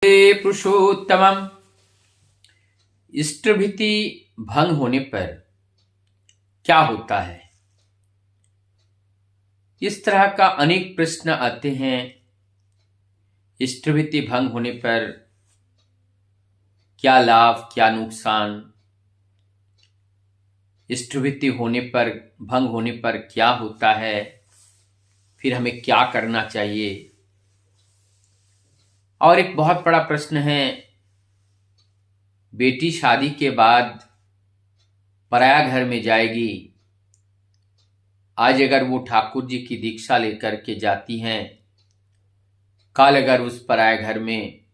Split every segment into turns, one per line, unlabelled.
हे पुरुषोत्तमम। इष्टभीति भंग होने पर क्या होता है? इस तरह का अनेक प्रश्न आते हैं। इष्टभीति भंग होने पर क्या लाभ, क्या नुकसान? इष्टभीति होने पर, भंग होने पर क्या होता है? फिर हमें क्या करना चाहिए? और एक बहुत बड़ा प्रश्न है, बेटी शादी के बाद पराया घर में जाएगी। आज अगर वो ठाकुर जी की दीक्षा लेकर के जाती हैं, कल अगर उस पराया घर में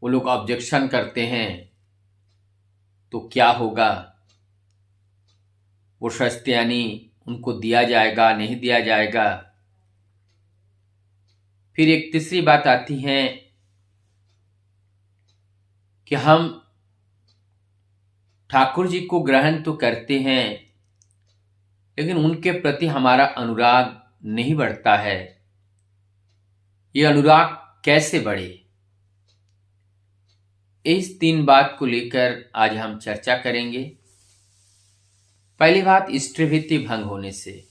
वो लोग ऑब्जेक्शन करते हैं तो क्या होगा? वो शस्त्यानी उनको दिया जाएगा, नहीं दिया जाएगा? फिर एक तीसरी बात आती है कि हम ठाकुर जी को ग्रहण तो करते हैं, लेकिन उनके प्रति हमारा अनुराग नहीं बढ़ता है। ये अनुराग कैसे बढ़े? इस तीन बात को लेकर आज हम चर्चा करेंगे। पहली बात, इष्टभीति भंग होने से।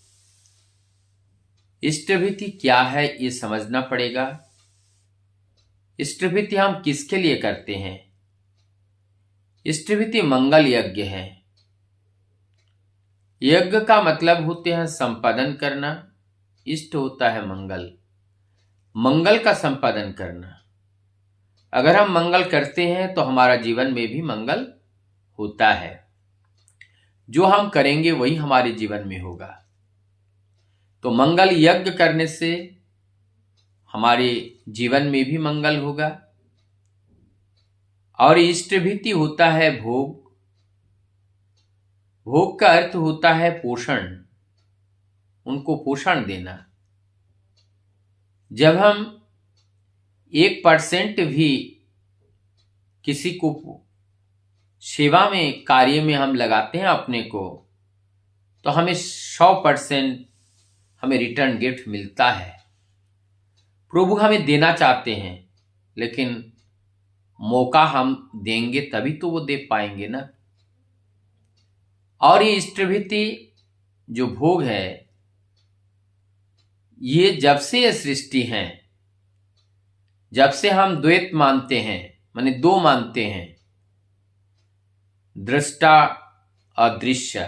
इष्टभीति क्या है ये समझना पड़ेगा। इष्टभीति हम किसके लिए करते हैं? इष्टभीति मंगल यज्ञ है। यज्ञ का मतलब होते हैं संपादन करना। इष्ट होता है मंगल, मंगल का संपादन करना। अगर हम मंगल करते हैं तो हमारा जीवन में भी मंगल होता है। जो हम करेंगे वही हमारे जीवन में होगा। तो मंगल यज्ञ करने से हमारे जीवन में भी मंगल होगा। और इष्टभीति होता है भोग। भोग का अर्थ होता है पोषण, उनको पोषण देना। जब हम 1% भी किसी को सेवा में, कार्य में हम लगाते हैं अपने को, तो हमें 100% हमें रिटर्न गिफ्ट मिलता है। प्रभु हमें देना चाहते हैं, लेकिन मौका हम देंगे तभी तो वो दे पाएंगे ना। और ये इष्टभीति जो भोग है, ये जब से ये सृष्टि है, जब से हम द्वैत मानते हैं, माने दो मानते हैं, दृष्टा और दृश्य,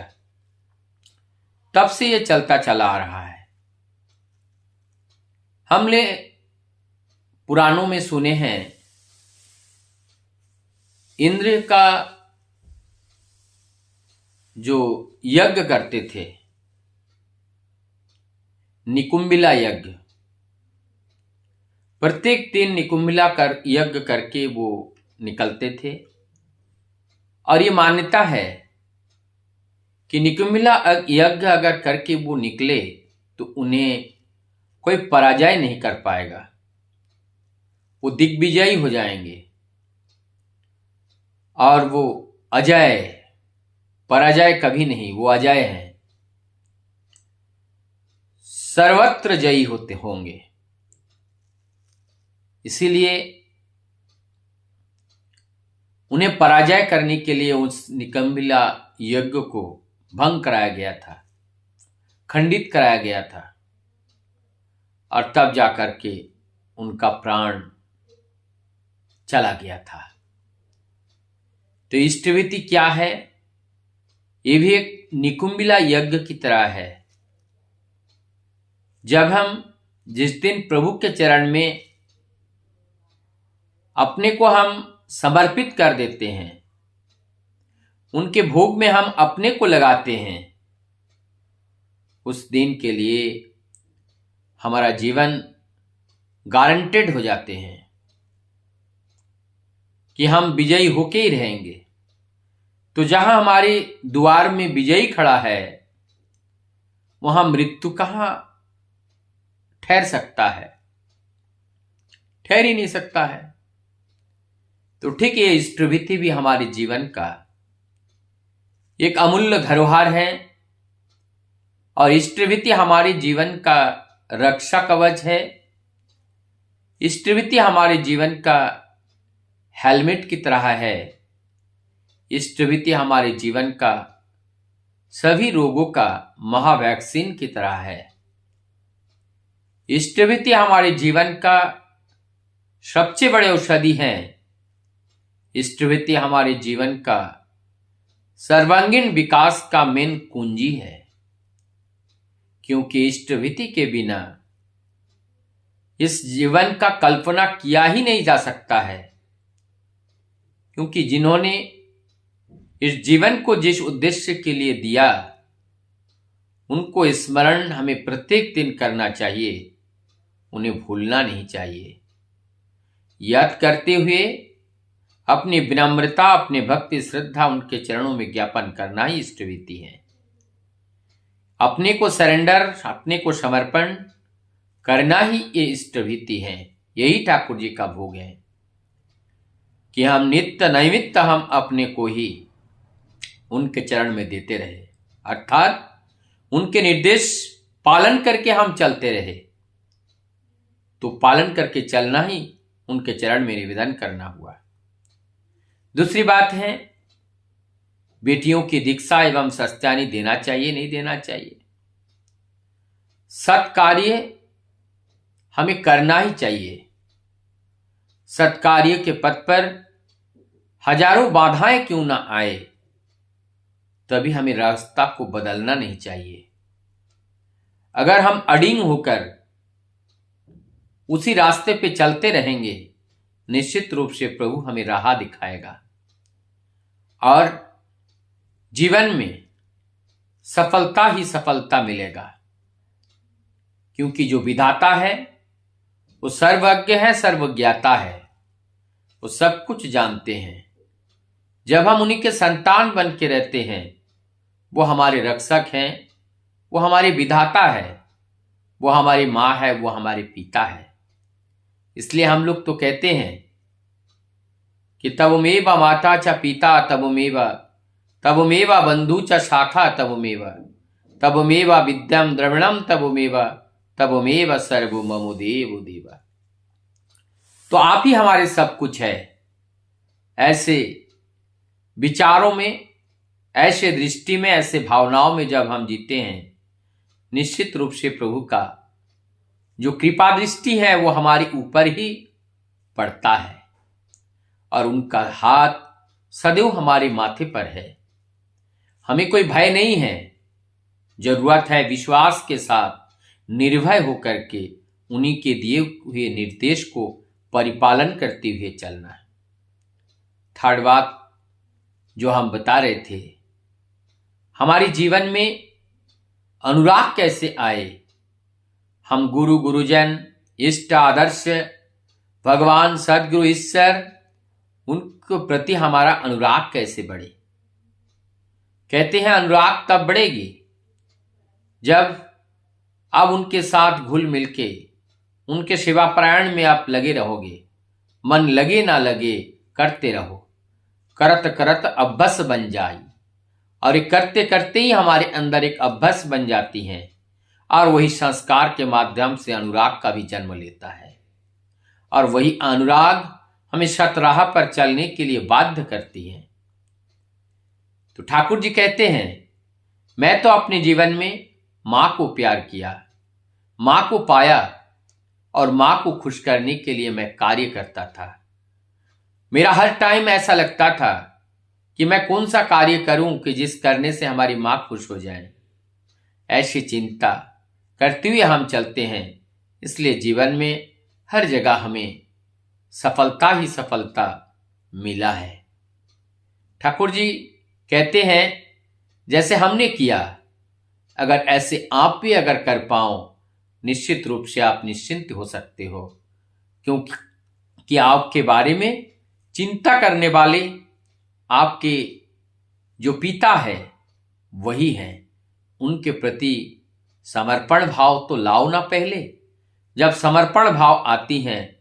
तब से ये चलता चला आ रहा है। हमने पुराणों में सुने हैं, इंद्र का जो यज्ञ करते थे, निकुंभिला यज्ञ, प्रत्येक दिन निकुंभिला कर यज्ञ करके वो निकलते थे। और ये मान्यता है कि निकुंभिला यज्ञ अगर करके वो निकले तो उन्हें कोई पराजय नहीं कर पाएगा, वो दिग्विजयी हो जाएंगे। और वो अजय, पराजय कभी नहीं, वो अजय हैं, सर्वत्र जयी होते होंगे। इसीलिए उन्हें पराजय करने के लिए उस निकुंभिला यज्ञ को भंग कराया गया था, खंडित कराया गया था। और तब जाकर के उनका प्राण चला गया था। तो इष्टभीति क्या है? ये भी एक निकुंभिला यज्ञ की तरह है। जब हम जिस दिन प्रभु के चरण में अपने को हम समर्पित कर देते हैं, उनके भोग में हम अपने को लगाते हैं, उस दिन के लिए हमारा जीवन गारंटेड हो जाते हैं कि हम विजयी होके ही रहेंगे। तो जहां हमारे द्वार में विजयी खड़ा है, वहां मृत्यु कहां ठहर सकता है? ठहर ही नहीं सकता है। तो ठीक ये इष्टभीति भी हमारे जीवन का एक अमूल्य धरोहर है। और इष्टभीति हमारे जीवन का रक्षा कवच है। इष्टवृत्ति हमारे जीवन का हेलमेट की तरह है। इष्टवृत्ति हमारे जीवन का सभी रोगों का महावैक्सीन की तरह है। इष्टवृत्ति हमारे जीवन का सबसे बड़े औषधि है। इष्टवृत्ति हमारे जीवन का सर्वांगीण विकास का मेन कुंजी है, क्योंकि इष्टवृत्ति के बिना इस जीवन का कल्पना किया ही नहीं जा सकता है। क्योंकि जिन्होंने इस जीवन को जिस उद्देश्य के लिए दिया, उनको स्मरण हमें प्रत्येक दिन करना चाहिए, उन्हें भूलना नहीं चाहिए। याद करते हुए अपनी विनम्रता, अपने भक्ति श्रद्धा उनके चरणों में ज्ञापन करना ही इष्टवृत्ति है। अपने को सरेंडर, अपने को समर्पण करना ही ये इष्टवृत्ति है। यही ठाकुर जी का भोग है कि हम नित्य नैमित्त हम अपने को ही उनके चरण में देते रहे, अर्थात उनके निर्देश पालन करके हम चलते रहे। तो पालन करके चलना ही उनके चरण में निवेदन करना हुआ। दूसरी बात है, बेटियों की दीक्षा एवं सत्यानी देना चाहिए, नहीं देना चाहिए। सत्कार्य हमें करना ही चाहिए। सत्कार्य के पथ पर हजारों बाधाएं क्यों ना आए, तभी हमें रास्ता को बदलना नहीं चाहिए। अगर हम अडिग होकर उसी रास्ते पे चलते रहेंगे, निश्चित रूप से प्रभु हमें राह दिखाएगा और जीवन में सफलता ही सफलता मिलेगा। क्योंकि जो विधाता है वो सर्वज्ञ है, सर्वज्ञाता है, वो सब कुछ जानते हैं। जब हम उन्हीं के संतान बन के रहते हैं, वो हमारे रक्षक हैं, वो हमारे विधाता है, वो हमारी माँ है, वो हमारे पिता है। इसलिए हम लोग तो कहते हैं कि तवमेव माता च पिता तवमेव बंधु च शाखा तवमेव विद्यम द्रविणम तवमेव सर्व ममो देव देव। तो आप ही हमारे सब कुछ है। ऐसे विचारों में, ऐसे दृष्टि में, ऐसे भावनाओं में जब हम जीते हैं, निश्चित रूप से प्रभु का जो कृपा दृष्टि है वो हमारे ऊपर ही पड़ता है और उनका हाथ सदैव हमारे माथे पर है। हमें कोई भय नहीं है। जरूरत है विश्वास के साथ निर्भय होकर के उन्हीं के दिए हुए निर्देश को परिपालन करते हुए चलना है। थर्ड बात जो हम बता रहे थे, हमारे जीवन में अनुराग कैसे आए। हम गुरु, गुरुजन, इष्ट, आदर्श, भगवान, सदगुरु, ईश्वर, उनके प्रति हमारा अनुराग कैसे बढ़े। कहते हैं अनुराग तब बढ़ेगी जब आप उनके साथ घुल मिल के उनके सेवा परायण में आप लगे रहोगे। मन लगे ना लगे करते रहो, करत करत अभ्यस बन जाई। और ये करते करते ही हमारे अंदर एक अभ्यस बन जाती है और वही संस्कार के माध्यम से अनुराग का भी जन्म लेता है और वही अनुराग हमें सतराह पर चलने के लिए बाध्य करती है। तो ठाकुर जी कहते हैं, मैं तो अपने जीवन में मां को प्यार किया, मां को पाया और मां को खुश करने के लिए मैं कार्य करता था। मेरा हर टाइम ऐसा लगता था कि मैं कौन सा कार्य करूं कि जिस करने से हमारी मां खुश हो जाए। ऐसी चिंता करते हुए हम चलते हैं। इसलिए जीवन में हर जगह हमें सफलता ही सफलता मिला है। ठाकुर जी कहते हैं, जैसे हमने किया, अगर ऐसे आप भी अगर कर पाओ, निश्चित रूप से आप निश्चिंत हो सकते हो। क्योंकि आपके बारे में चिंता करने वाले आपके जो पिता है वही हैं। उनके प्रति समर्पण भाव तो लाओ ना पहले। जब समर्पण भाव आती हैं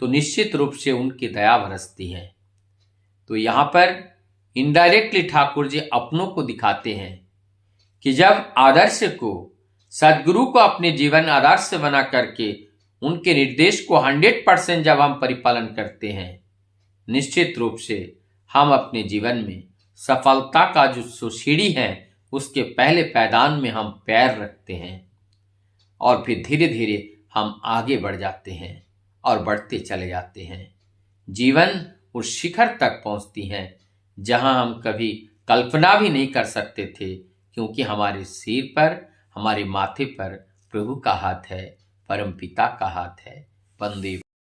तो निश्चित रूप से उनकी दया बरसती है। तो यहाँ पर इनडायरेक्टली ठाकुर जी अपनों को दिखाते हैं कि जब आदर्श को, सदगुरु को अपने जीवन आदर्श बना करके उनके निर्देश को 100% जब हम परिपालन करते हैं, निश्चित रूप से हम अपने जीवन में सफलता का जो सीढ़ी है उसके पहले पायदान में हम पैर रखते हैं और फिर धीरे धीरे हम आगे बढ़ जाते हैं और बढ़ते चले जाते हैं। जीवन उस शिखर तक पहुंचती है जहां हम कभी कल्पना भी नहीं कर सकते थे, क्योंकि हमारे सिर पर, हमारे माथे पर प्रभु का हाथ है, परमपिता का हाथ है। वंदे